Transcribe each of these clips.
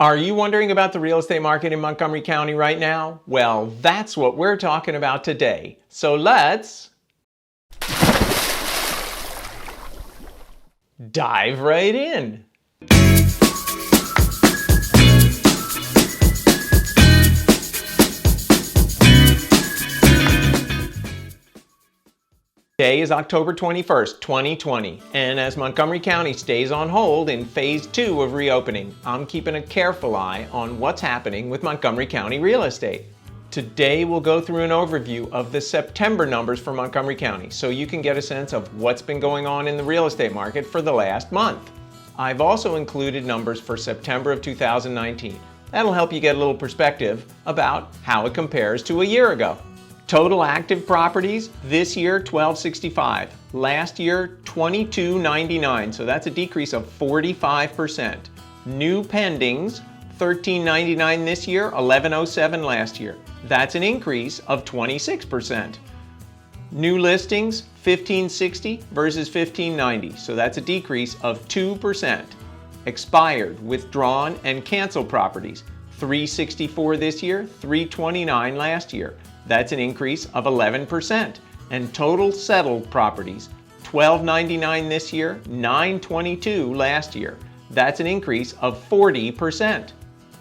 Are you wondering about the real estate market in Montgomery County right now? Well, that's what we're talking about today. So let's dive right in. Today is October 21st, 2020, and as Montgomery County stays on hold in Phase 2 of reopening, I'm keeping a careful eye on what's happening with Montgomery County real estate. Today we'll go through an overview of the September numbers for Montgomery County so you can get a sense of what's been going on in the real estate market for the last month. I've also included numbers for September of 2019. That'll help you get a little perspective about how it compares to a year ago. Total active properties this year 1265, last year 2299, so that's a decrease of 45%. New pendings 1399 this year, 1107 last year. That's an increase of 26%. New listings 1560 versus 1590, so that's a decrease of 2%. Expired, withdrawn, and canceled properties 364 this year, 329 last year. That's an increase of 11%. And total settled properties, 1299 this year, 922 last year. That's an increase of 40%.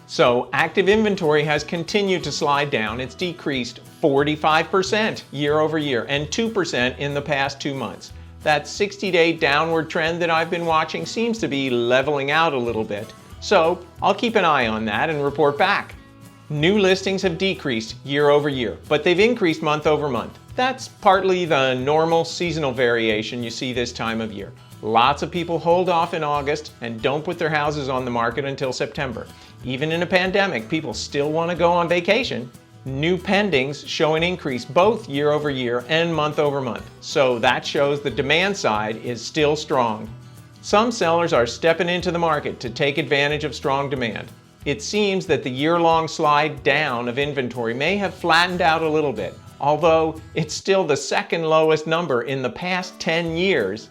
So active inventory has continued to slide down. It's decreased 45% year over year and 2% in the past 2 months. That 60-day downward trend that I've been watching seems to be leveling out a little bit. So I'll keep an eye on that and report back. New listings have decreased year over year, but they've increased month over month. That's partly the normal seasonal variation you see this time of year. Lots of people hold off in August and don't put their houses on the market until September. Even in a pandemic, people still want to go on vacation. New pendings show an increase both year over year and month over month, so that shows the demand side is still strong. Some sellers are stepping into the market to take advantage of strong demand. It seems that the year-long slide down of inventory may have flattened out a little bit, although it's still the second lowest number in the past 10 years.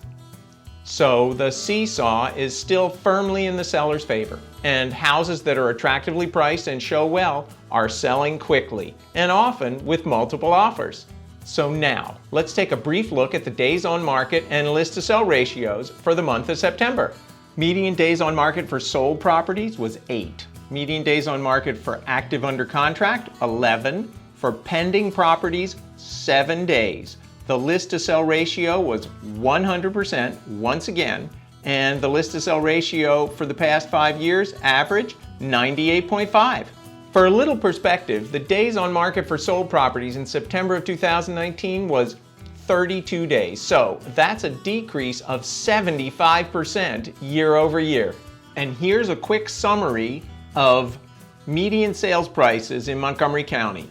So the seesaw is still firmly in the seller's favor, and houses that are attractively priced and show well are selling quickly, and often with multiple offers. So now, let's take a brief look at the days on market and list to sell ratios for the month of September. Median days on market for sold properties was 8. Median days on market for active under contract, 11. For pending properties, 7 days. The list to sell ratio was 100% once again, and the list to sell ratio for the past 5 years, average 98.5. For a little perspective, the days on market for sold properties in September of 2019 was 32 days. So that's a decrease of 75% year over year. And here's a quick summary of median sales prices in Montgomery County.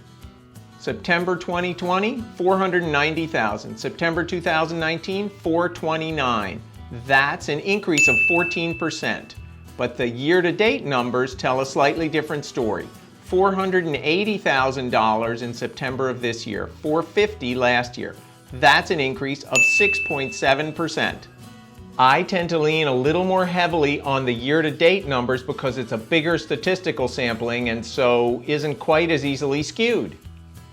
September 2020, $490,000. September 2019, $429,000. That's an increase of 14%. But the year-to-date numbers tell a slightly different story. $480,000 in September of this year, $450,000 last year. That's an increase of 6.7%. I tend to lean a little more heavily on the year-to-date numbers because it's a bigger statistical sampling and so isn't quite as easily skewed.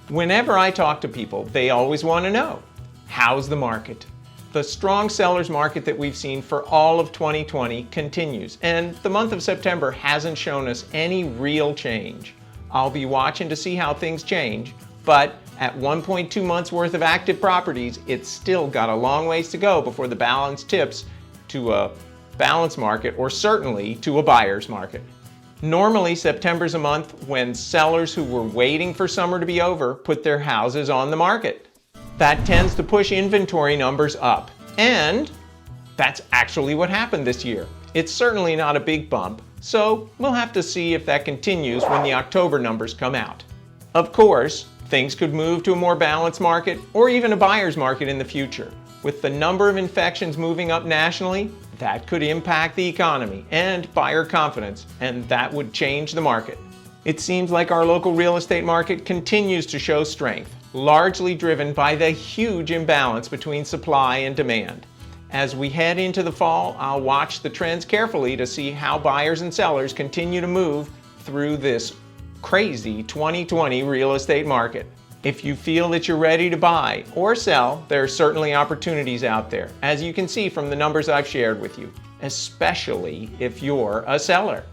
Whenever I talk to people, they always want to know, how's the market? The strong seller's market that we've seen for all of 2020 continues, and the month of September hasn't shown us any real change. I'll be watching to see how things change, but at 1.2 months worth of active properties, it's still got a long ways to go before the balance tips to a balanced market or certainly to a buyer's market. Normally, September's a month when sellers who were waiting for summer to be over put their houses on the market. That tends to push inventory numbers up, and that's actually what happened this year. It's certainly not a big bump, so we'll have to see if that continues when the October numbers come out. Of course, things could move to a more balanced market or even a buyer's market in the future. With the number of infections moving up nationally, that could impact the economy and buyer confidence, and that would change the market. It seems like our local real estate market continues to show strength, largely driven by the huge imbalance between supply and demand. As we head into the fall, I'll watch the trends carefully to see how buyers and sellers continue to move through this crazy 2020 real estate market. If you feel that you're ready to buy or sell, there are certainly opportunities out there, as you can see from the numbers I've shared with you, especially if you're a seller.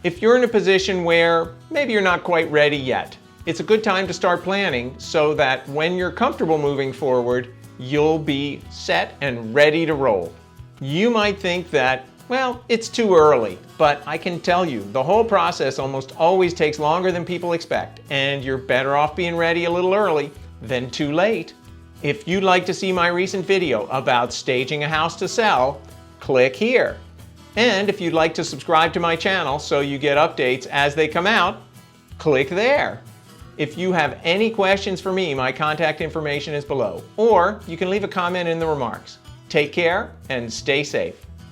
If you're in a position where maybe you're not quite ready yet, it's a good time to start planning so that when you're comfortable moving forward, you'll be set and ready to roll. You might think that, well, it's too early, but I can tell you the whole process almost always takes longer than people expect, and you're better off being ready a little early than too late. If you'd like to see my recent video about staging a house to sell, click here. And if you'd like to subscribe to my channel so you get updates as they come out, click there. If you have any questions for me, my contact information is below, or you can leave a comment in the remarks. Take care and stay safe.